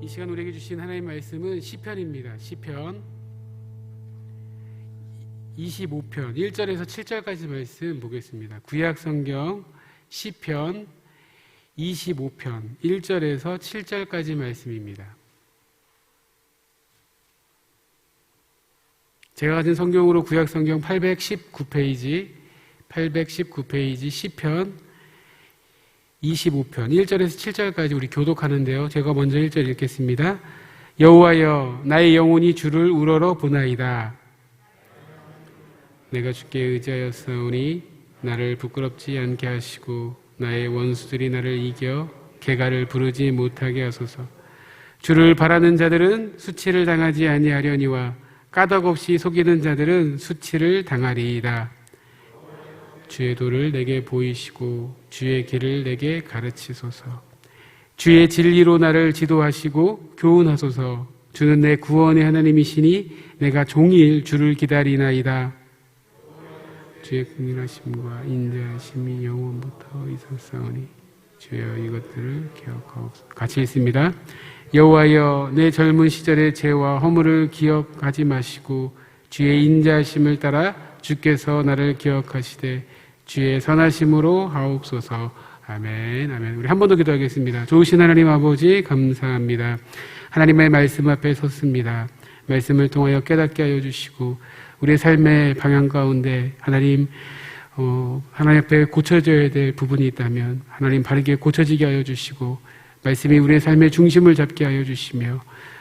이 시간 우리에게 주신 하나님의 말씀은 시편입니다. 시편 25편 1절에서 7절까지 말씀 보겠습니다. 구약 성경 시편 25편 1절에서 7절까지 말씀입니다. 제가 가진 성경으로 구약 성경 819페이지 시편 25편 1절에서 7절까지 우리 교독하는데요. 제가 먼저 1절 읽겠습니다. 여호와여, 나의 영혼이 주를 우러러 보나이다. 내가 주께 의지하였사오니 나를 부끄럽지 않게 하시고 나의 원수들이 나를 이겨 개가를 부르지 못하게 하소서. 주를 바라는 자들은 수치를 당하지 아니하려니와 까닭없이 속이는 자들은 수치를 당하리이다. 주의 도를 내게 보이시고 주의 길을 내게 가르치소서. 주의 진리로 나를 지도하시고 교훈하소서. 주는 내 구원의 하나님이시니 내가 종일 주를 기다리나이다. 주의 긍휼하심과 인자하심이 영원부터 있었사오니 주여 이것들을 기억하옵소서. 같이 읽습니다. 여호와여, 내 젊은 시절의 죄와 허물을 기억하지 마시고 주의 인자하심을 따라 주께서 나를 기억하시되 주의 선하심으로 하옵소서. 아멘. 아멘. 우리 한 번 더 기도하겠습니다. 좋으신 하나님 아버지 감사합니다. 하나님의 말씀 앞에 섰습니다. 말씀을 통하여 깨닫게 하여 주시고 우리의 삶의 방향 가운데 하나님 앞에 고쳐져야 될 부분이 있다면 하나님 바르게 고쳐지게 하여 주시고 말씀이 우리의 삶의 중심을 잡게 하여 주시며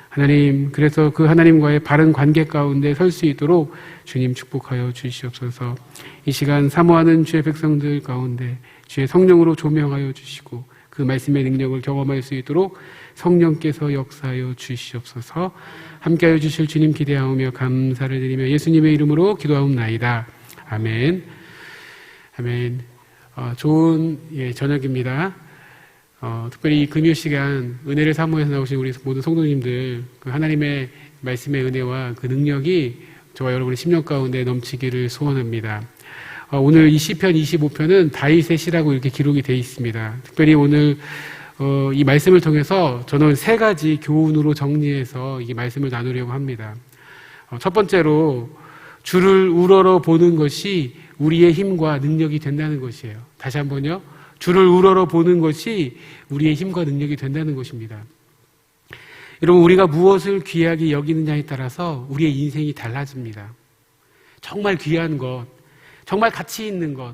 하나님, 그래서 그 하나님과의 바른 관계 가운데 설 수 있도록 주님 축복하여 주시옵소서. 이 시간 사모하는 주의 백성들 가운데 주의 성령으로 조명하여 주시고 그 말씀의 능력을 경험할 수 있도록 성령께서 역사하여 주시옵소서. 함께하여 주실 주님 기대하오며 감사를 드리며 예수님의 이름으로 기도하옵나이다. 아멘. 아멘. 좋은 저녁입니다. 특별히 이 금요 시간 은혜를 사모해서 나오신 우리 모든 성도님들 그 하나님의 말씀의 은혜와 그 능력이 저와 여러분의 심령 가운데 넘치기를 소원합니다. 오늘 이 시편 25편은 다윗의 시라고 이렇게 기록이 되어 있습니다. 특별히 오늘 이 말씀을 통해서 저는 세 가지 교훈으로 정리해서 이 말씀을 나누려고 합니다. 첫 번째로 주를 우러러 보는 것이 우리의 힘과 능력이 된다는 것이에요. 다시 한번요. 주를 우러러 보는 것이 우리의 힘과 능력이 된다는 것입니다. 여러분, 우리가 무엇을 귀하게 여기느냐에 따라서 우리의 인생이 달라집니다. 정말 귀한 것, 정말 가치 있는 것,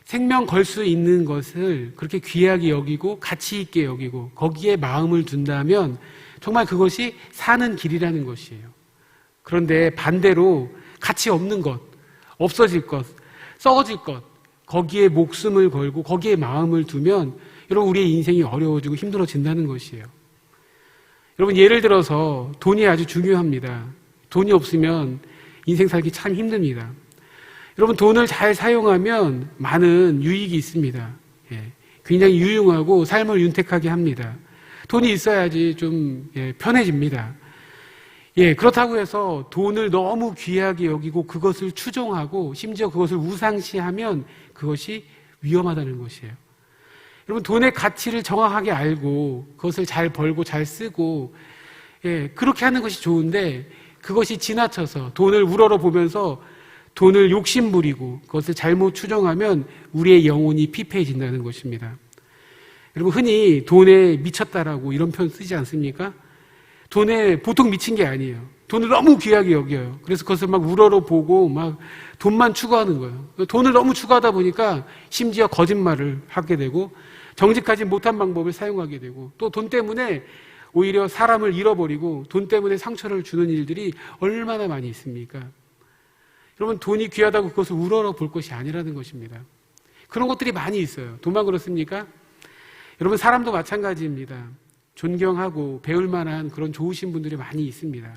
생명 걸 수 있는 것을 그렇게 귀하게 여기고 가치 있게 여기고 거기에 마음을 둔다면 정말 그것이 사는 길이라는 것이에요. 그런데 반대로 가치 없는 것, 없어질 것, 썩어질 것, 거기에 목숨을 걸고 거기에 마음을 두면 여러분 우리의 인생이 어려워지고 힘들어진다는 것이에요. 여러분 예를 들어서 돈이 아주 중요합니다. 돈이 없으면 인생 살기 참 힘듭니다. 여러분 돈을 잘 사용하면 많은 유익이 있습니다. 굉장히 유용하고 삶을 윤택하게 합니다. 돈이 있어야지 좀 편해집니다. 그렇다고 해서 돈을 너무 귀하게 여기고 그것을 추종하고 심지어 그것을 우상시하면 그것이 위험하다는 것이에요. 여러분 돈의 가치를 정확하게 알고 그것을 잘 벌고 잘 쓰고 그렇게 하는 것이 좋은데 그것이 지나쳐서 돈을 우러러 보면서 돈을 욕심부리고 그것을 잘못 추종하면 우리의 영혼이 피폐해진다는 것입니다. 여러분 흔히 돈에 미쳤다라고 이런 표현 쓰지 않습니까? 돈에 보통 미친 게 아니에요. 돈을 너무 귀하게 여겨요. 그래서 그것을 막 우러러 보고 막 돈만 추구하는 거예요. 돈을 너무 추구하다 보니까 심지어 거짓말을 하게 되고 정직하지 못한 방법을 사용하게 되고 또 돈 때문에 오히려 사람을 잃어버리고 돈 때문에 상처를 주는 일들이 얼마나 많이 있습니까? 여러분 돈이 귀하다고 그것을 우러러 볼 것이 아니라는 것입니다. 그런 것들이 많이 있어요. 돈만 그렇습니까? 여러분 사람도 마찬가지입니다. 존경하고 배울 만한 그런 좋으신 분들이 많이 있습니다.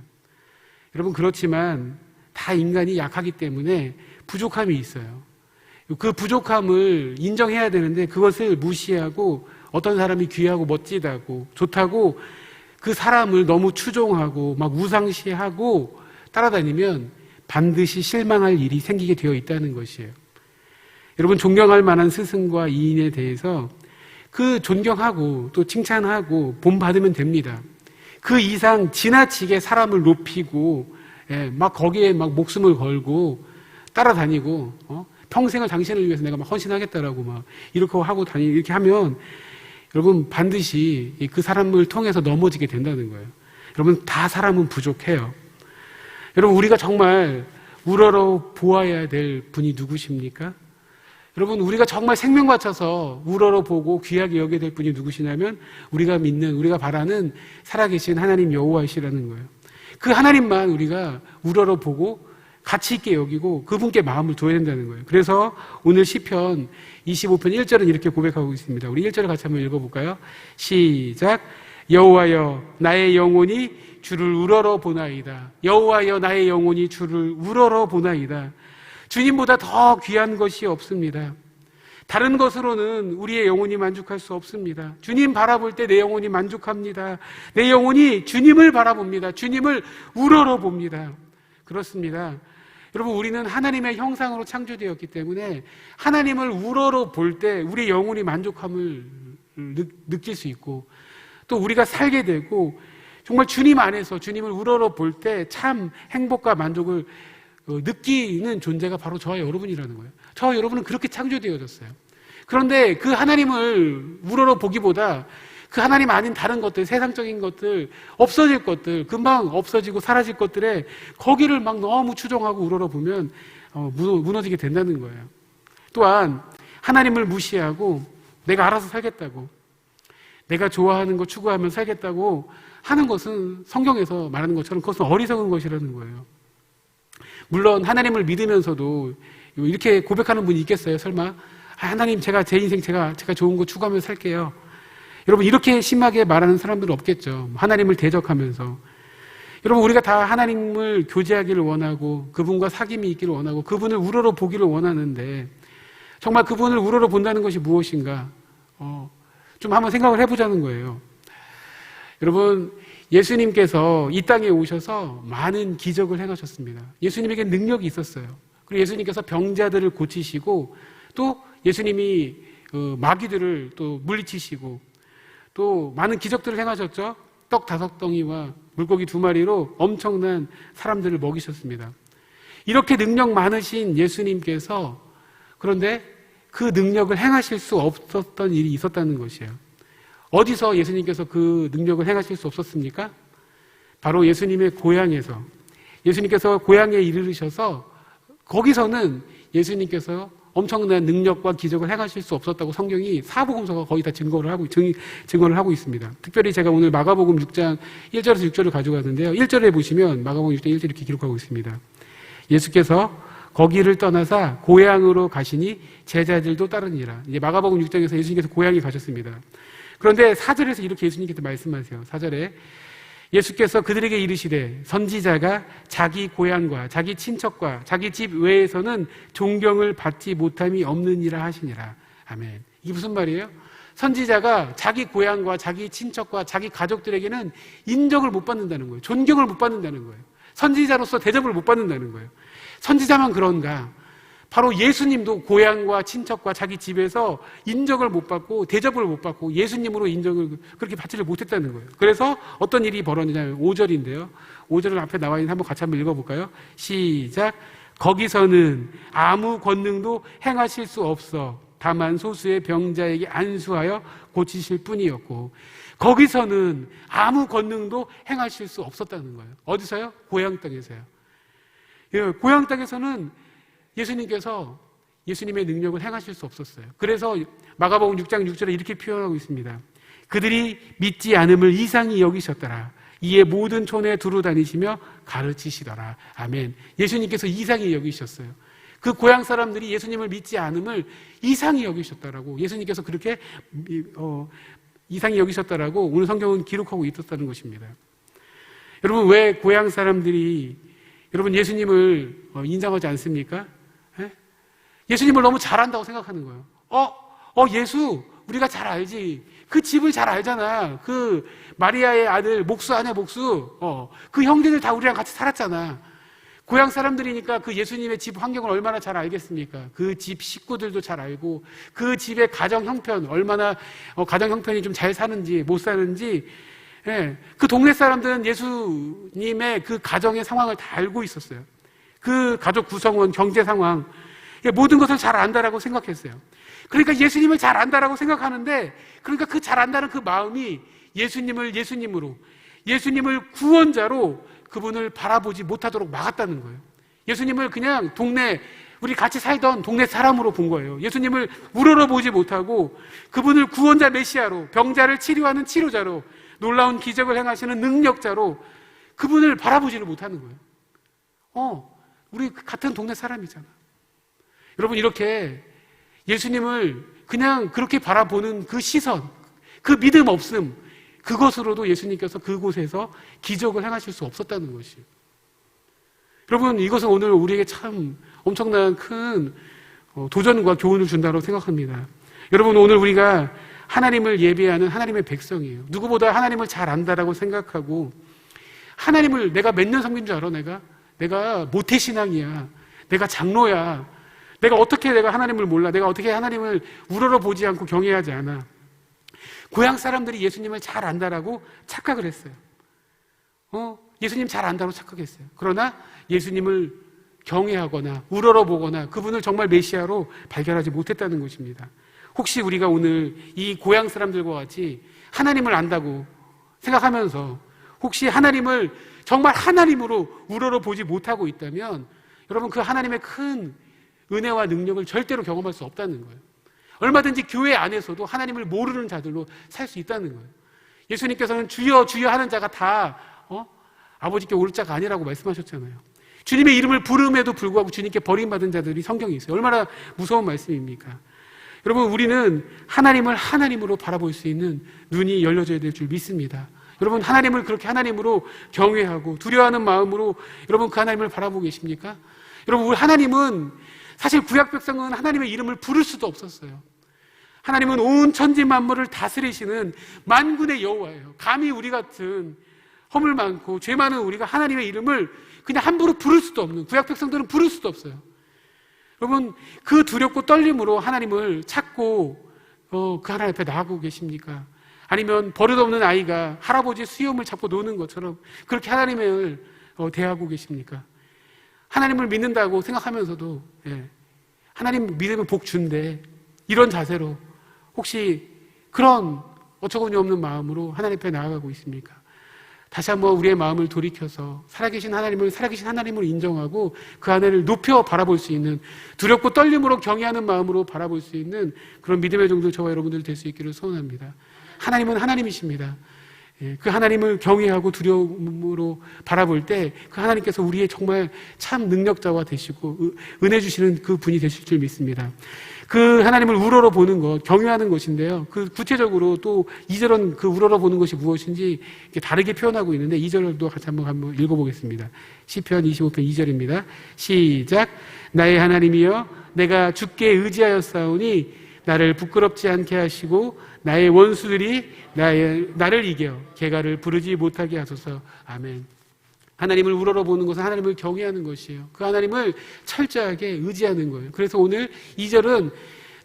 여러분 그렇지만 다 인간이 약하기 때문에 부족함이 있어요. 그 부족함을 인정해야 되는데 그것을 무시하고 어떤 사람이 귀하고 멋지다고 좋다고 그 사람을 너무 추종하고 막 우상시하고 따라다니면 반드시 실망할 일이 생기게 되어 있다는 것이에요. 여러분 존경할 만한 스승과 이인에 대해서 그 존경하고 또 칭찬하고 본받으면 됩니다. 그 이상 지나치게 사람을 높이고 막 거기에 막 목숨을 걸고 따라다니고 평생을 당신을 위해서 내가 막 헌신하겠다라고 막 이렇게 하고 이렇게 하면 여러분 반드시 그 사람을 통해서 넘어지게 된다는 거예요. 여러분 다 사람은 부족해요. 여러분 우리가 정말 우러러 보아야 될 분이 누구십니까? 여러분 우리가 정말 생명 바쳐서 우러러 보고 귀하게 여겨야 될 분이 누구시냐면 우리가 믿는 우리가 바라는 살아계신 하나님 여호와이시라는 거예요. 그 하나님만 우리가 우러러 보고 가치 있게 여기고 그분께 마음을 둬야 된다는 거예요. 그래서 오늘 시편 25편 1절은 이렇게 고백하고 있습니다. 우리 1절을 같이 한번 읽어볼까요? 시작. 여호와여 나의 영혼이 주를 우러러 보나이다. 여호와여 나의 영혼이 주를 우러러 보나이다. 주님보다 더 귀한 것이 없습니다. 다른 것으로는 우리의 영혼이 만족할 수 없습니다. 주님 바라볼 때 내 영혼이 만족합니다. 내 영혼이 주님을 바라봅니다. 주님을 우러러 봅니다. 그렇습니다. 여러분 우리는 하나님의 형상으로 창조되었기 때문에 하나님을 우러러 볼 때 우리의 영혼이 만족함을 느낄 수 있고 또 우리가 살게 되고 정말 주님 안에서 주님을 우러러 볼 때 참 행복과 만족을 느끼는 존재가 바로 저와 여러분이라는 거예요. 저와 여러분은 그렇게 창조되어졌어요. 그런데 그 하나님을 우러러 보기보다 그 하나님 아닌 다른 것들, 세상적인 것들, 없어질 것들, 금방 없어지고 사라질 것들에 거기를 막 너무 추종하고 우러러 보면 무너지게 된다는 거예요. 또한 하나님을 무시하고 내가 알아서 살겠다고 내가 좋아하는 거 추구하면 살겠다고 하는 것은 성경에서 말하는 것처럼 그것은 어리석은 것이라는 거예요. 물론 하나님을 믿으면서도 이렇게 고백하는 분이 있겠어요? 설마 하나님 제가 제 인생 제가 좋은 거 추구하면서 살게요. 여러분 이렇게 심하게 말하는 사람들은 없겠죠. 하나님을 대적하면서. 여러분 우리가 다 하나님을 교제하기를 원하고 그분과 사귐이 있기를 원하고 그분을 우러러 보기를 원하는데 정말 그분을 우러러 본다는 것이 무엇인가 좀 한번 생각을 해보자는 거예요. 여러분 예수님께서 이 땅에 오셔서 많은 기적을 행하셨습니다. 예수님에게 능력이 있었어요. 그리고 예수님께서 병자들을 고치시고 또 예수님이 마귀들을 또 물리치시고 또 많은 기적들을 행하셨죠. 떡 5덩이와 물고기 2마리로 엄청난 사람들을 먹이셨습니다. 이렇게 능력 많으신 예수님께서 그런데 그 능력을 행하실 수 없었던 일이 있었다는 것이에요. 어디서 예수님께서 그 능력을 행하실 수 없었습니까? 바로 예수님의 고향에서. 예수님께서 고향에 이르르셔서 거기서는 예수님께서 엄청난 능력과 기적을 행하실 수 없었다고 성경이 사복음서가 거의 다 증거를 하고 있습니다. 특별히 제가 오늘 마가복음 6장 1절에서 6절을 가져갔는데요. 1절에 보시면 마가복음 6장 1절 이렇게 기록하고 있습니다. 예수께서 거기를 떠나사 고향으로 가시니 제자들도 따르니라. 이제 마가복음 6장에서 예수님께서 고향에 가셨습니다. 그런데 4절에서 이렇게 예수님께서 말씀하세요. 4절에 예수께서 그들에게 이르시되 선지자가 자기 고향과 자기 친척과 자기 집 외에서는 존경을 받지 못함이 없느니라 하시니라. 아멘. 이게 무슨 말이에요? 선지자가 자기 고향과 자기 친척과 자기 가족들에게는 인정을 못 받는다는 거예요. 존경을 못 받는다는 거예요. 선지자로서 대접을 못 받는다는 거예요. 선지자만 그런가? 바로 예수님도 고향과 친척과 자기 집에서 인정을 못 받고 대접을 못 받고 예수님으로 인정을 그렇게 받지를 못했다는 거예요. 그래서 어떤 일이 벌어지냐면 5절인데요. 5절은 앞에 나와 있는 한번 같이 한번 읽어볼까요? 시작. 거기서는 아무 권능도 행하실 수 없어 다만 소수의 병자에게 안수하여 고치실 뿐이었고 거기서는 아무 권능도 행하실 수 없었다는 거예요. 어디서요? 고향 땅에서요. 고향 땅에서는 예수님께서 예수님의 능력을 행하실 수 없었어요. 그래서 마가복음 6장 6절에 이렇게 표현하고 있습니다. 그들이 믿지 않음을 이상히 여기셨더라. 이에 모든 촌에 두루 다니시며 가르치시더라. 아멘. 예수님께서 이상히 여기셨어요. 그 고향 사람들이 예수님을 믿지 않음을 이상히 여기셨다라고 예수님께서 그렇게 이상히 여기셨다라고 오늘 성경은 기록하고 있었다는 것입니다. 여러분 왜 고향 사람들이 여러분 예수님을 인정하지 않습니까? 예수님을 너무 잘한다고 생각하는 거예요. 예수 우리가 잘 알지. 그 집을 잘 알잖아. 그 마리아의 아들 목수 아니야 목수. 그 형제들 다 우리랑 같이 살았잖아. 고향 사람들이니까 그 예수님의 집 환경을 얼마나 잘 알겠습니까? 그 집 식구들도 잘 알고 그 집의 가정 형편 얼마나 가정 형편이 좀 잘 사는지 못 사는지 예, 그 동네 사람들은 예수님의 그 가정의 상황을 다 알고 있었어요. 그 가족 구성원, 경제 상황, 모든 것을 잘 안다라고 생각했어요. 그러니까 예수님을 잘 안다라고 생각하는데, 그러니까 그 잘 안다는 그 마음이 예수님을 예수님으로, 예수님을 구원자로 그분을 바라보지 못하도록 막았다는 거예요. 예수님을 그냥 동네, 우리 같이 살던 동네 사람으로 본 거예요. 예수님을 우러러보지 못하고 그분을 구원자 메시아로, 병자를 치료하는 치료자로, 놀라운 기적을 행하시는 능력자로 그분을 바라보지를 못하는 거예요. 우리 같은 동네 사람이잖아. 여러분, 이렇게 예수님을 그냥 그렇게 바라보는 그 시선, 그 믿음 없음, 그것으로도 예수님께서 그곳에서 기적을 행하실 수 없었다는 것이에요. 여러분, 이것은 오늘 우리에게 참 엄청난 큰 도전과 교훈을 준다고 생각합니다. 여러분, 오늘 우리가 하나님을 예배하는 하나님의 백성이에요. 누구보다 하나님을 잘 안다라고 생각하고, 하나님을 내가 몇 년 섬긴 줄 알아? 내가 모태신앙이야. 내가 장로야. 내가 어떻게 내가 하나님을 몰라? 내가 어떻게 하나님을 우러러보지 않고 경외하지 않아? 고향 사람들이 예수님을 잘 안다라고 착각을 했어요. 예수님 잘 안다고 착각했어요. 그러나 예수님을 경외하거나 우러러보거나 그분을 정말 메시아로 발견하지 못했다는 것입니다. 혹시 우리가 오늘 이 고향 사람들과 같이 하나님을 안다고 생각하면서 혹시 하나님을 정말 하나님으로 우러러보지 못하고 있다면, 여러분, 그 하나님의 큰 은혜와 능력을 절대로 경험할 수 없다는 거예요. 얼마든지 교회 안에서도 하나님을 모르는 자들로 살 수 있다는 거예요. 예수님께서는 주여 주여 하는 자가 다 아버지께 올 자가 아니라고 말씀하셨잖아요. 주님의 이름을 부름에도 불구하고 주님께 버림받은 자들이 성경에 있어요. 얼마나 무서운 말씀입니까? 여러분, 우리는 하나님을 하나님으로 바라볼 수 있는 눈이 열려져야 될 줄 믿습니다. 여러분, 하나님을 그렇게 하나님으로 경외하고 두려워하는 마음으로 여러분 그 하나님을 바라보고 계십니까? 여러분, 우리 하나님은 사실 구약 백성은 하나님의 이름을 부를 수도 없었어요. 하나님은 온 천지 만물을 다스리시는 만군의 여호와예요. 감히 우리 같은 허물 많고 죄 많은 우리가 하나님의 이름을 그냥 함부로 부를 수도 없는, 구약 백성들은 부를 수도 없어요. 여러분, 그 두렵고 떨림으로 하나님을 찾고 그 하나님 앞에 나가고 계십니까? 아니면 버릇없는 아이가 할아버지의 수염을 잡고 노는 것처럼 그렇게 하나님을 대하고 계십니까? 하나님을 믿는다고 생각하면서도 하나님 믿으면 복 준대, 이런 자세로 혹시 그런 어처구니 없는 마음으로 하나님 앞에 나아가고 있습니까? 다시 한번 우리의 마음을 돌이켜서 살아계신 하나님을 인정하고 그 하나님을 높여 바라볼 수 있는, 두렵고 떨림으로 경외하는 마음으로 바라볼 수 있는 그런 믿음의 종들 저와 여러분들 될 수 있기를 소원합니다. 하나님은 하나님이십니다. 그 하나님을 경외하고 두려움으로 바라볼 때 그 하나님께서 우리의 정말 참 능력자와 되시고 은혜 주시는 그 분이 되실 줄 믿습니다. 그 하나님을 우러러보는 것, 경외하는 것인데요. 그 구체적으로 또 2절은 그 우러러보는 것이 무엇인지 다르게 표현하고 있는데 2절도 같이 한번 읽어보겠습니다. 시편 25편 2절입니다. 시작. 나의 하나님이여, 내가 주께 의지하였사오니 나를 부끄럽지 않게 하시고 나의 원수들이 나를 이겨 개가를 부르지 못하게 하소서. 아멘. 하나님을 우러러보는 것은 하나님을 경외하는 것이에요. 그 하나님을 철저하게 의지하는 거예요. 그래서 오늘 2절은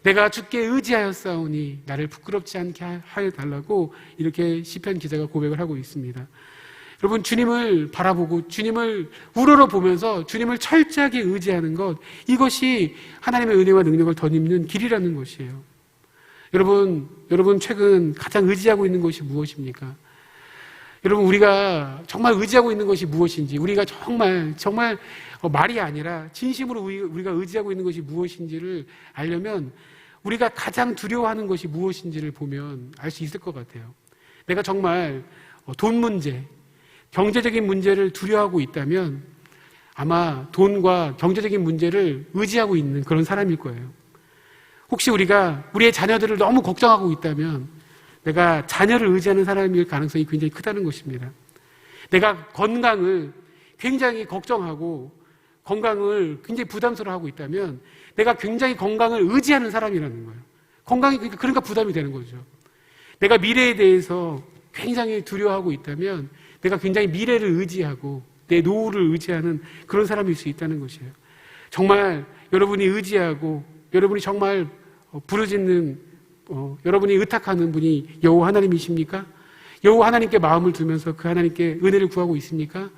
내가 주께 의지하였사오니 나를 부끄럽지 않게 하여달라고 이렇게 시편 기자가 고백을 하고 있습니다. 여러분, 주님을 바라보고 주님을 우러러보면서 주님을 철저하게 의지하는 것, 이것이 하나님의 은혜와 능력을 덧입는 길이라는 것이에요. 여러분 최근 가장 의지하고 있는 것이 무엇입니까? 여러분, 우리가 정말 의지하고 있는 것이 무엇인지, 우리가 정말 말이 아니라 진심으로 우리가 의지하고 있는 것이 무엇인지를 알려면 우리가 가장 두려워하는 것이 무엇인지를 보면 알 수 있을 것 같아요. 내가 정말 돈 문제, 경제적인 문제를 두려워하고 있다면 아마 돈과 경제적인 문제를 의지하고 있는 그런 사람일 거예요. 혹시 우리가 우리의 자녀들을 너무 걱정하고 있다면 내가 자녀를 의지하는 사람일 가능성이 굉장히 크다는 것입니다. 내가 건강을 굉장히 걱정하고 건강을 굉장히 부담스러워하고 있다면 내가 굉장히 건강을 의지하는 사람이라는 거예요. 건강이 그러니까 부담이 되는 거죠. 내가 미래에 대해서 굉장히 두려워하고 있다면 내가 굉장히 미래를 의지하고 내 노후를 의지하는 그런 사람일 수 있다는 것이에요. 정말 여러분이 의지하고 여러분이 정말 부르짖는 여러분이 의탁하는 분이 여호와 하나님이십니까? 여호와 하나님께 마음을 두면서 그 하나님께 은혜를 구하고 있습니까?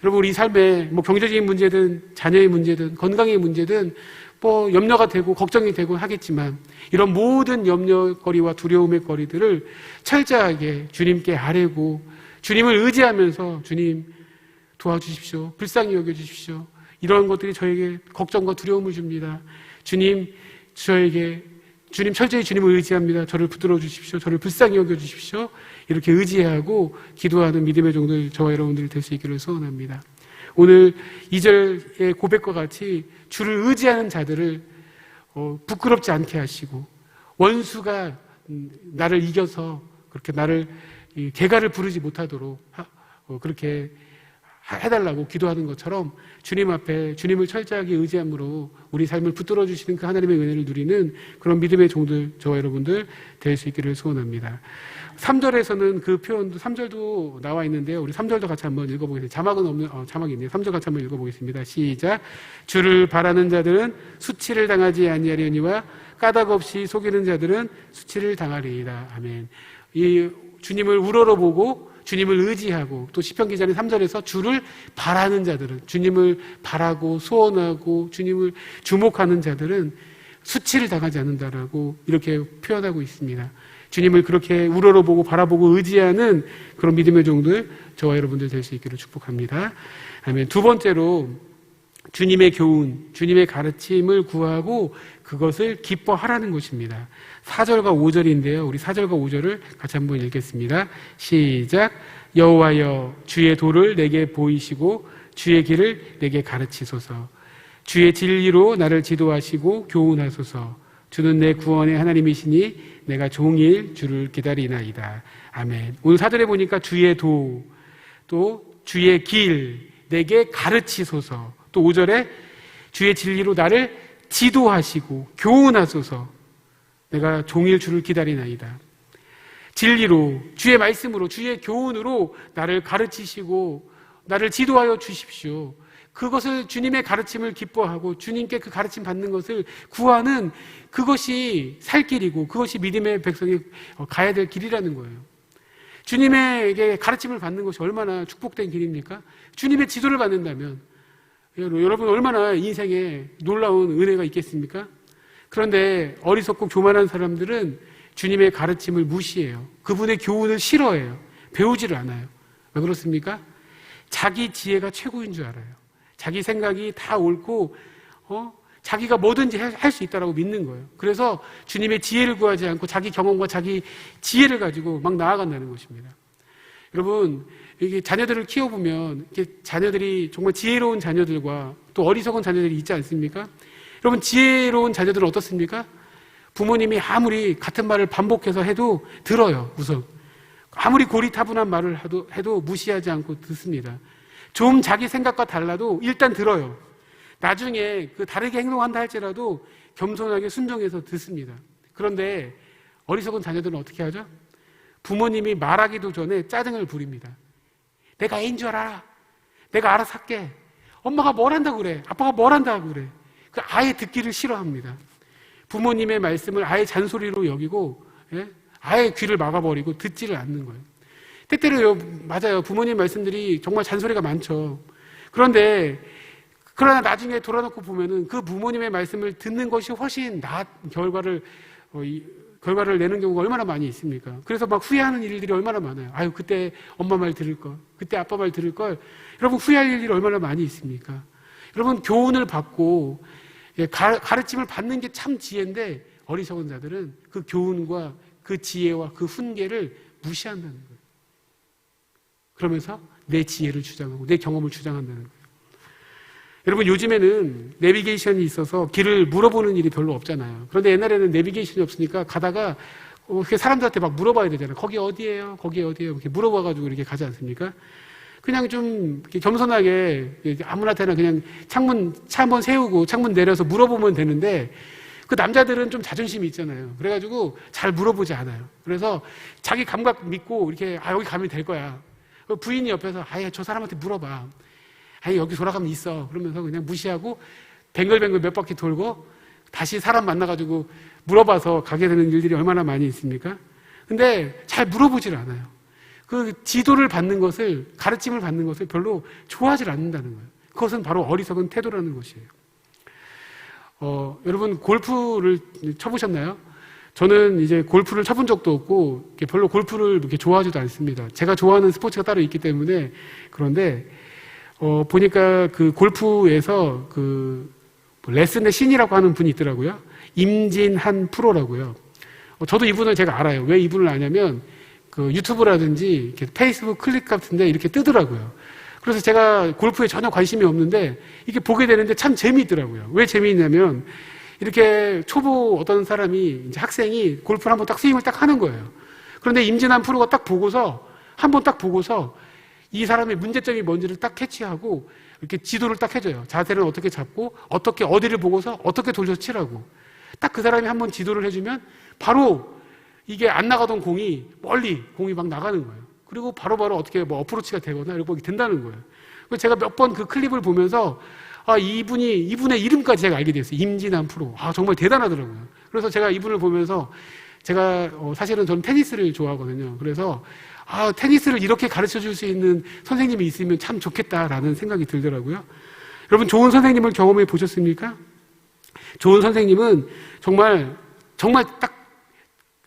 여러분, 우리 삶에 뭐 경제적인 문제든 자녀의 문제든 건강의 문제든 뭐 염려가 되고 걱정이 되고 하겠지만 이런 모든 염려거리와 두려움의 거리들을 철저하게 주님께 아뢰고 주님을 의지하면서 주님 도와주십시오. 불쌍히 여겨주십시오. 이런 것들이 저에게 걱정과 두려움을 줍니다. 주님 철저히 주님을 의지합니다. 저를 붙들어 주십시오. 저를 불쌍히 여겨주십시오. 이렇게 의지하고 기도하는 믿음의 종들 저와 여러분들이 될 수 있기를 소원합니다. 오늘 2절의 고백과 같이 주를 의지하는 자들을 부끄럽지 않게 하시고 원수가 나를 이겨서 그렇게 나를 개가를 부르지 못하도록 그렇게 해달라고 기도하는 것처럼 주님 앞에 주님을 철저하게 의지함으로 우리 삶을 붙들어 주시는 그 하나님의 은혜를 누리는 그런 믿음의 종들 저와 여러분들 될 수 있기를 소원합니다. 3절에서는 그 표현도 3절도 나와 있는데요. 우리 3절도 같이 한번 읽어보겠습니다. 자막은 없는 자막이 있네요. 3절 같이 한번 읽어보겠습니다. 시작. 주를 바라는 자들은 수치를 당하지 아니하려니와 까닭 없이 속이는 자들은 수치를 당하리이다. 아멘. 이 주님을 우러러보고 주님을 의지하고 또 시편 기자는 3절에서 주를 바라는 자들은 주님을 바라고 소원하고 주님을 주목하는 자들은 수치를 당하지 않는다라고 이렇게 표현하고 있습니다. 주님을 그렇게 우러러보고 바라보고 의지하는 그런 믿음의 종들 저와 여러분들 될 수 있기를 축복합니다. 아멘. 두 번째로 주님의 교훈, 주님의 가르침을 구하고 그것을 기뻐하라는 것입니다. 4절과 5절인데요. 우리 4절과 5절을 같이 한번 읽겠습니다. 시작. 여호와여 주의 도를 내게 보이시고 주의 길을 내게 가르치소서. 주의 진리로 나를 지도하시고 교훈하소서. 주는 내 구원의 하나님이시니 내가 종일 주를 기다리나이다. 아멘. 오늘 4절에 보니까 주의 도, 또 주의 길 내게 가르치소서. 또 5절에 주의 진리로 나를 지도하시고 교훈하소서. 내가 종일 주를 기다리나이다. 진리로 주의 말씀으로 주의 교훈으로 나를 가르치시고 나를 지도하여 주십시오. 그것을 주님의 가르침을 기뻐하고 주님께 그 가르침 받는 것을 구하는 그것이 살 길이고 그것이 믿음의 백성이 가야 될 길이라는 거예요. 주님에게 가르침을 받는 것이 얼마나 축복된 길입니까? 주님의 지도를 받는다면 여러분 얼마나 인생에 놀라운 은혜가 있겠습니까? 그런데 어리석고 교만한 사람들은 주님의 가르침을 무시해요. 그분의 교훈을 싫어해요. 배우지를 않아요. 왜 그렇습니까? 자기 지혜가 최고인 줄 알아요. 자기 생각이 다 옳고 자기가 뭐든지 할 수 있다고 믿는 거예요. 그래서 주님의 지혜를 구하지 않고 자기 경험과 자기 지혜를 가지고 막 나아간다는 것입니다. 여러분 이게 자녀들을 키워보면 이렇게 자녀들이 정말 지혜로운 자녀들과 또 어리석은 자녀들이 있지 않습니까? 여러분 지혜로운 자녀들은 어떻습니까? 부모님이 아무리 같은 말을 반복해서 해도 들어요. 우선 아무리 고리타분한 말을 해도 무시하지 않고 듣습니다. 좀 자기 생각과 달라도 일단 들어요. 나중에 그 다르게 행동한다 할지라도 겸손하게 순종해서 듣습니다. 그런데 어리석은 자녀들은 어떻게 하죠? 부모님이 말하기도 전에 짜증을 부립니다. 내가 애인 줄 알아. 내가 알아서 할게. 엄마가 뭘 한다고 그래. 아빠가 뭘 한다고 그래. 그 아예 듣기를 싫어합니다. 부모님의 말씀을 아예 잔소리로 여기고 아예 귀를 막아버리고 듣지를 않는 거예요. 때때로 맞아요. 부모님 말씀들이 정말 잔소리가 많죠. 그러나 나중에 돌아놓고 보면은 그 부모님의 말씀을 듣는 것이 훨씬 나은 결과를 내는 경우가 얼마나 많이 있습니까? 그래서 막 후회하는 일들이 얼마나 많아요. 아유, 그때 엄마 말 들을 걸, 그때 아빠 말 들을 걸. 여러분 후회할 일이 얼마나 많이 있습니까? 여러분 교훈을 받고 가르침을 받는 게 참 지혜인데 어리석은 자들은 그 교훈과 그 지혜와 그 훈계를 무시한다는 거예요. 그러면서 내 지혜를 주장하고 내 경험을 주장한다는 거예요. 여러분 요즘에는 내비게이션이 있어서 길을 물어보는 일이 별로 없잖아요. 그런데 옛날에는 내비게이션이 없으니까 가다가 사람들한테 막 물어봐야 되잖아요. 거기 어디예요? 거기 어디예요? 이렇게 물어봐가지고 이렇게 가지 않습니까? 그냥 좀 겸손하게 아무나한테나 그냥 차 한번 세우고 창문 내려서 물어보면 되는데 그 남자들은 좀 자존심이 있잖아요. 그래가지고 잘 물어보지 않아요. 그래서 자기 감각 믿고 이렇게 여기 가면 될 거야. 부인이 옆에서 저 사람한테 물어봐. 여기 돌아가면 있어. 그러면서 그냥 무시하고 뱅글뱅글 몇 바퀴 돌고 다시 사람 만나가지고 물어봐서 가게 되는 일들이 얼마나 많이 있습니까? 근데 잘 물어보질 않아요. 그 지도를 받는 것을, 가르침을 받는 것을 별로 좋아하지 않는다는 거예요. 그것은 바로 어리석은 태도라는 것이에요. 여러분 골프를 쳐보셨나요? 저는 이제 골프를 쳐본 적도 없고 별로 골프를 이렇게 좋아하지도 않습니다. 제가 좋아하는 스포츠가 따로 있기 때문에. 그런데 보니까 그 골프에서 그 레슨의 신이라고 하는 분이 있더라고요. 임진한 프로라고요. 저도 이분을 제가 알아요. 왜 이분을 아냐면 그 유튜브라든지 이렇게 페이스북 클릭 같은데 이렇게 뜨더라고요. 그래서 제가 골프에 전혀 관심이 없는데 이게 보게 되는데 참 재미있더라고요. 왜 재미있냐면 이렇게 초보 어떤 사람이, 이제 학생이 골프를 한번 딱 스윙을 딱 하는 거예요. 그런데 임진한 프로가 딱 보고서, 한번 딱 보고서 이 사람의 문제점이 뭔지를 딱 캐치하고 이렇게 지도를 딱 해줘요. 자세를 어떻게 잡고, 어떻게, 어디를 보고서 어떻게 돌려서 치라고. 딱 그 사람이 한번 지도를 해주면 바로 이게 안 나가던 공이 멀리 공이 막 나가는 거예요. 그리고 바로바로 어떻게 뭐 어프로치가 되거나 이렇게 된다는 거예요. 그래서 제가 몇 번 그 클립을 보면서 이분의 이름까지 제가 알게 됐어요. 임진한 프로. 정말 대단하더라고요. 그래서 제가 이분을 보면서 제가 사실은 저는 테니스를 좋아하거든요. 그래서 테니스를 이렇게 가르쳐 줄 수 있는 선생님이 있으면 참 좋겠다라는 생각이 들더라고요. 여러분 좋은 선생님을 경험해 보셨습니까? 좋은 선생님은 정말 딱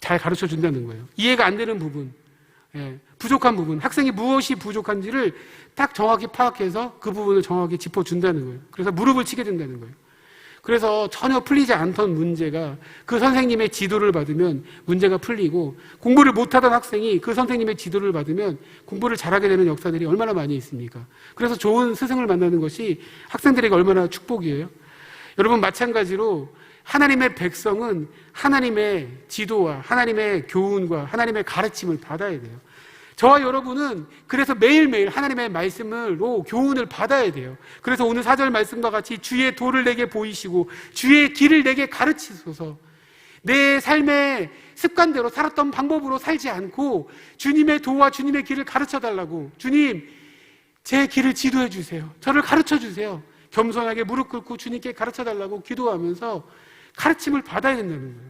잘 가르쳐 준다는 거예요. 이해가 안 되는 부분, 부족한 부분, 학생이 무엇이 부족한지를 딱 정확히 파악해서 그 부분을 정확히 짚어준다는 거예요. 그래서 무릎을 치게 된다는 거예요. 그래서 전혀 풀리지 않던 문제가 그 선생님의 지도를 받으면 문제가 풀리고, 공부를 못하던 학생이 그 선생님의 지도를 받으면 공부를 잘하게 되는 역사들이 얼마나 많이 있습니까? 그래서 좋은 스승을 만나는 것이 학생들에게 얼마나 축복이에요. 여러분 마찬가지로 하나님의 백성은 하나님의 지도와 하나님의 교훈과 하나님의 가르침을 받아야 돼요. 저와 여러분은 그래서 매일매일 하나님의 말씀으로 교훈을 받아야 돼요. 그래서 오늘 4절 말씀과 같이 주의 도를 내게 보이시고 주의 길을 내게 가르치소서. 내 삶의 습관대로 살았던 방법으로 살지 않고 주님의 도와 주님의 길을 가르쳐달라고. 주님, 제 길을 지도해 주세요. 저를 가르쳐 주세요. 겸손하게 무릎 꿇고 주님께 가르쳐달라고 기도하면서 가르침을 받아야 된다는 거예요.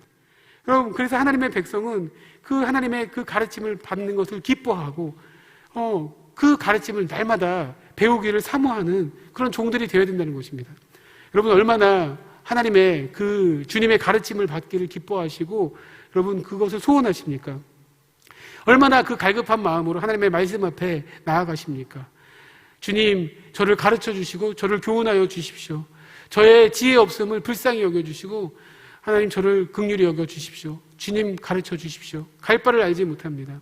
여러분, 그래서 하나님의 백성은 그 하나님의 그 가르침을 받는 것을 기뻐하고 그 가르침을 날마다 배우기를 사모하는 그런 종들이 되어야 된다는 것입니다. 여러분 얼마나 하나님의 그 주님의 가르침을 받기를 기뻐하시고 여러분 그것을 소원하십니까? 얼마나 그 갈급한 마음으로 하나님의 말씀 앞에 나아가십니까? 주님, 저를 가르쳐 주시고 저를 교훈하여 주십시오. 저의 지혜 없음을 불쌍히 여겨주시고 하나님 저를 긍휼히 여겨주십시오. 주님 가르쳐 주십시오. 갈 바를 알지 못합니다.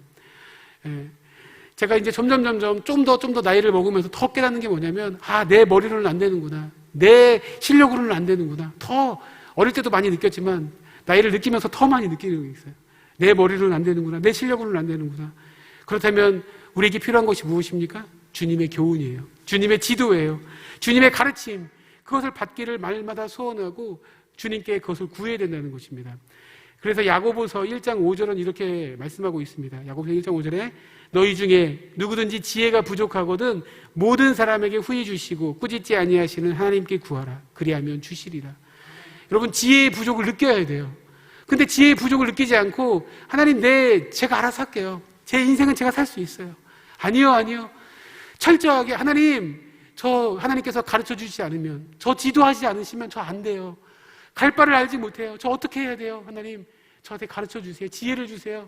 제가 이제 점점 좀 더 나이를 먹으면서 더 깨닫는 게 뭐냐면 내 머리로는 안 되는구나. 내 실력으로는 안 되는구나. 더 어릴 때도 많이 느꼈지만 나이를 느끼면서 더 많이 느끼는 게 있어요. 내 머리로는 안 되는구나. 내 실력으로는 안 되는구나. 그렇다면 우리에게 필요한 것이 무엇입니까? 주님의 교훈이에요. 주님의 지도예요. 주님의 가르침. 그것을 받기를 말마다 소원하고 주님께 그것을 구해야 된다는 것입니다. 그래서 야고보서 1장 5절은 이렇게 말씀하고 있습니다. 야고보서 1장 5절에 너희 중에 누구든지 지혜가 부족하거든 모든 사람에게 후히 주시고 꾸짖지 아니하시는 하나님께 구하라. 그리하면 주시리라. 여러분 지혜의 부족을 느껴야 돼요. 근데 지혜의 부족을 느끼지 않고 하나님 제가 알아서 할게요. 제 인생은 제가 살 수 있어요. 아니요. 철저하게 하나님께서 가르쳐 주시지 않으면, 저 지도하지 않으시면 저 안 돼요. 갈 바를 알지 못해요. 저 어떻게 해야 돼요? 하나님, 저한테 가르쳐 주세요. 지혜를 주세요.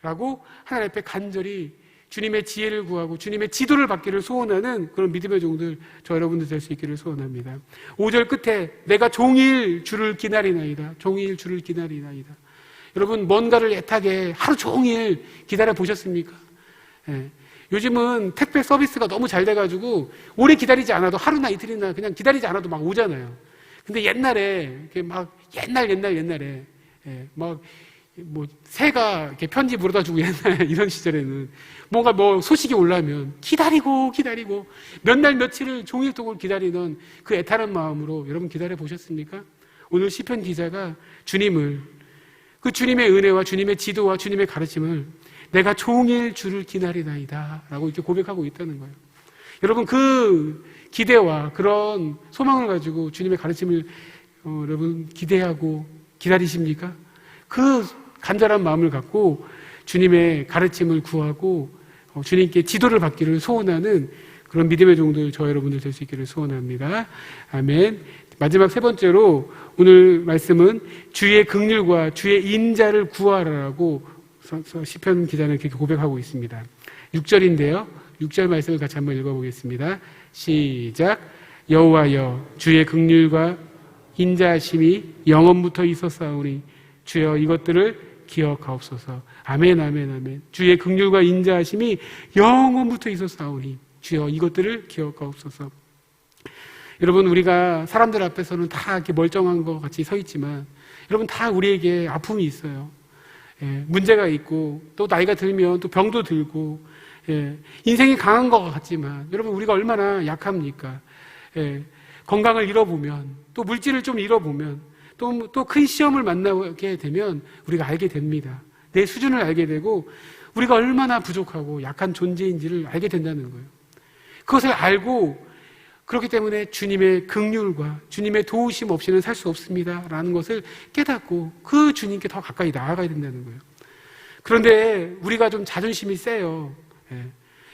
라고 하나님 앞에 간절히 주님의 지혜를 구하고 주님의 지도를 받기를 소원하는 그런 믿음의 종들, 저 여러분들 될 수 있기를 소원합니다. 5절 끝에 내가 종일 주를 기다리나이다. 종일 주를 기다리나이다. 여러분 뭔가를 애타게 하루 종일 기다려 보셨습니까? 요즘은 택배 서비스가 너무 잘 돼가지고 오래 기다리지 않아도 하루나 이틀이나 그냥 기다리지 않아도 막 오잖아요. 근데 옛날에 옛날에 새가 이렇게 편지 물어다 주고 옛날 이런 시절에는 뭔가 소식이 올라오면 기다리고 몇 날 며칠을 종일 동안 기다리던 그 애타는 마음으로 여러분 기다려 보셨습니까? 오늘 시편 기자가 그 주님의 은혜와 주님의 지도와 주님의 가르침을 내가 종일 주를 기다리나이다 라고 이렇게 고백하고 있다는 거예요. 여러분 그 기대와 그런 소망을 가지고 주님의 가르침을 여러분 기대하고 기다리십니까? 그 간절한 마음을 갖고 주님의 가르침을 구하고 주님께 지도를 받기를 소원하는 그런 믿음의 종들 저 여러분들 될 수 있기를 소원합니다. 아멘. 마지막 세 번째로 오늘 말씀은 주의 긍휼과 주의 인자를 구하라라고 시편 기자는 그렇게 고백하고 있습니다. 6절인데요. 6절 말씀을 같이 한번 읽어보겠습니다. 시작. 여호와여 주의 긍휼과 인자하심이 영원부터 있었사오니 주여 이것들을 기억하옵소서. 아멘 아멘 아멘. 주의 긍휼과 인자하심이 영원부터 있었사오니 주여 이것들을 기억하옵소서. 여러분 우리가 사람들 앞에서는 다 이렇게 멀쩡한 것 같이 서 있지만 여러분 다 우리에게 아픔이 있어요. 문제가 있고 또 나이가 들면 또 병도 들고 인생이 강한 것 같지만 여러분 우리가 얼마나 약합니까? 건강을 잃어보면 또 물질을 좀 잃어보면 또 큰 시험을 만나게 되면 우리가 알게 됩니다. 내 수준을 알게 되고 우리가 얼마나 부족하고 약한 존재인지를 알게 된다는 거예요. 그것을 알고 그렇기 때문에 주님의 긍휼과 주님의 도우심 없이는 살 수 없습니다라는 것을 깨닫고 그 주님께 더 가까이 나아가야 된다는 거예요. 그런데 우리가 좀 자존심이 세요.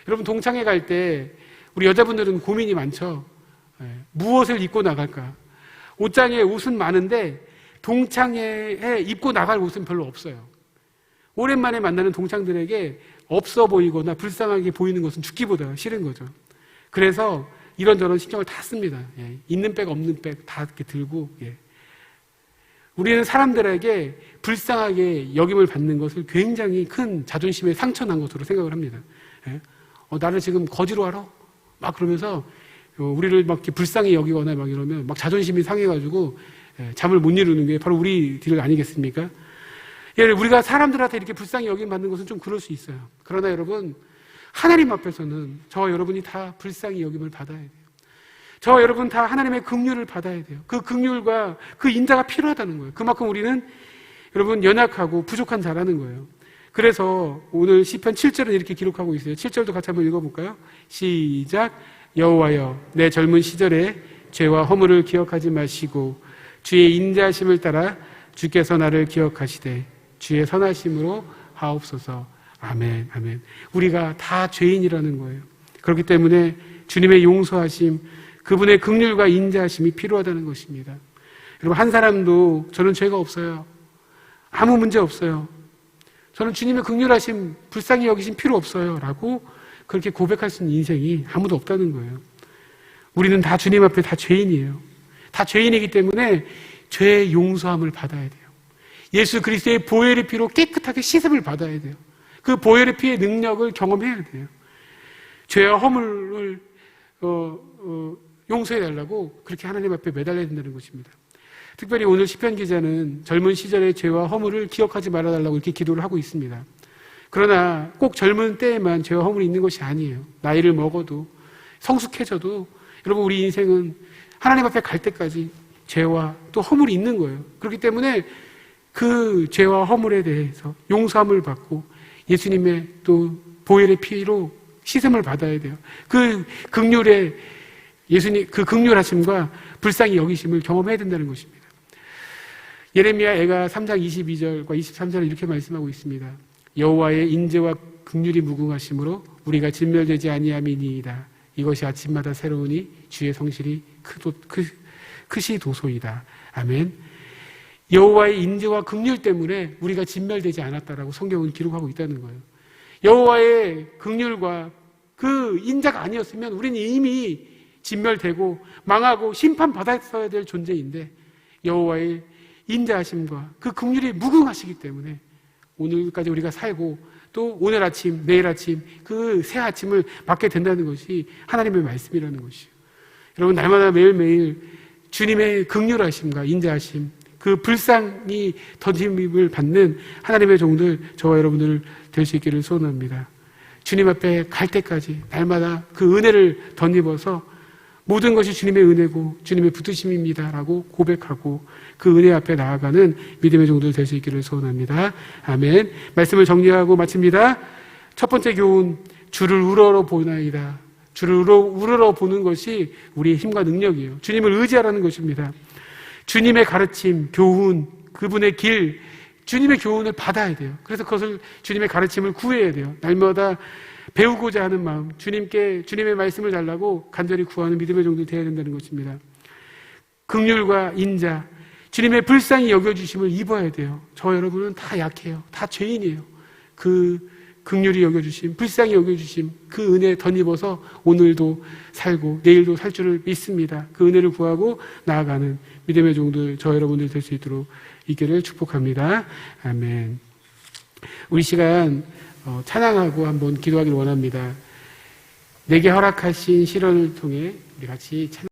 여러분 동창회 갈 때 우리 여자분들은 고민이 많죠. 무엇을 입고 나갈까? 옷장에 옷은 많은데 동창회에 입고 나갈 옷은 별로 없어요. 오랜만에 만나는 동창들에게 없어 보이거나 불쌍하게 보이는 것은 죽기보다 싫은 거죠. 그래서 이런저런 신경을 다 씁니다. 있는 백 없는 백 다 이렇게 들고. 우리는 사람들에게 불쌍하게 여김을 받는 것을 굉장히 큰 자존심에 상처난 것으로 생각을 합니다. 나를 지금 거지로 알아? 막 그러면서 우리를 막 이렇게 불쌍히 여기거나 막 이러면 막 자존심이 상해가지고 잠을 못 이루는 게 바로 우리들 아니겠습니까? 우리가 사람들한테 이렇게 불쌍히 여김 받는 것은 좀 그럴 수 있어요. 그러나 여러분 하나님 앞에서는 저와 여러분이 다 불쌍히 여김을 받아야 돼요. 저와 여러분 다 하나님의 긍휼을 받아야 돼요. 그 긍휼과 그 인자가 필요하다는 거예요. 그만큼 우리는 여러분 연약하고 부족한 자라는 거예요. 그래서 오늘 시편 7절은 이렇게 기록하고 있어요. 7절도 같이 한번 읽어볼까요? 시작. 여호와여 내 젊은 시절에 죄와 허물을 기억하지 마시고 주의 인자하심을 따라 주께서 나를 기억하시되 주의 선하심으로 하옵소서. 아멘 아멘. 우리가 다 죄인이라는 거예요. 그렇기 때문에 주님의 용서하심, 그분의 긍휼과 인자하심이 필요하다는 것입니다. 여러분 한 사람도 저는 죄가 없어요, 아무 문제 없어요, 저는 주님의 긍휼하심, 불쌍히 여기심 필요 없어요 라고 그렇게 고백할 수 있는 인생이 아무도 없다는 거예요. 우리는 다 주님 앞에 다 죄인이에요. 다 죄인이기 때문에 죄의 용서함을 받아야 돼요. 예수 그리스도의 보혈의 피로 깨끗하게 씻음을 받아야 돼요. 그 보혈의 피의 능력을 경험해야 돼요. 죄와 허물을 용서해달라고 그렇게 하나님 앞에 매달려야 된다는 것입니다. 특별히 오늘 시편 기자는 젊은 시절의 죄와 허물을 기억하지 말아달라고 이렇게 기도를 하고 있습니다. 그러나 꼭 젊은 때에만 죄와 허물이 있는 것이 아니에요. 나이를 먹어도 성숙해져도 여러분 우리 인생은 하나님 앞에 갈 때까지 죄와 또 허물이 있는 거예요. 그렇기 때문에 그 죄와 허물에 대해서 용서함을 받고 예수님의 또 보혈의 피로 씻음을 받아야 돼요. 그 긍휼의 예수님 그 긍휼하심과 불쌍히 여기심을 경험해야 된다는 것입니다. 예레미야 애가 3장 22절과 23절을 이렇게 말씀하고 있습니다. 여호와의 인재와 긍휼이 무궁하심으로 우리가 진멸되지 아니함이니이다. 이것이 아침마다 새로우니 주의 성실이 크시도소이다. 아멘. 여호와의 인재와 긍휼 때문에 우리가 진멸되지 않았다라고 성경은 기록하고 있다는 거예요. 여호와의 긍휼과 그 인자가 아니었으면 우리는 이미 진멸되고 망하고 심판받았어야 될 존재인데 여호와의 인자하심과 그 긍휼이 무궁하시기 때문에 오늘까지 우리가 살고 또 오늘 아침, 내일 아침 그 새 아침을 맞게 된다는 것이 하나님의 말씀이라는 것이에요. 여러분 날마다 매일매일 주님의 긍휼하심과 인자하심, 그 불쌍히 던짐을 받는 하나님의 종들 저와 여러분들 될 수 있기를 소원합니다. 주님 앞에 갈 때까지 날마다 그 은혜를 덧입어서 모든 것이 주님의 은혜고 주님의 붙드심입니다 라고 고백하고 그 은혜 앞에 나아가는 믿음의 종들 될 수 있기를 소원합니다. 아멘. 말씀을 정리하고 마칩니다. 첫 번째 교훈, 주를 우러러 보나이다. 주를 우러러 보는 것이 우리의 힘과 능력이에요. 주님을 의지하라는 것입니다. 주님의 가르침, 교훈, 그분의 길, 주님의 교훈을 받아야 돼요. 그래서 그것을 주님의 가르침을 구해야 돼요. 날마다 배우고자 하는 마음, 주님의 말씀을 달라고 간절히 구하는 믿음의 종들이 되어야 된다는 것입니다. 긍휼과 인자, 주님의 불쌍히 여겨주심을 입어야 돼요. 저 여러분은 다 약해요. 다 죄인이에요. 그 긍휼히 여겨주심, 불쌍히 여겨주심, 그 은혜 덧입어서 오늘도 살고 내일도 살 줄을 믿습니다. 그 은혜를 구하고 나아가는 믿음의 종들, 저 여러분들이 될 수 있도록 있기를 축복합니다. 아멘. 우리 시간 찬양하고 한번 기도하기를 원합니다. 내게 허락하신 시련을 통해 우리 같이 찬양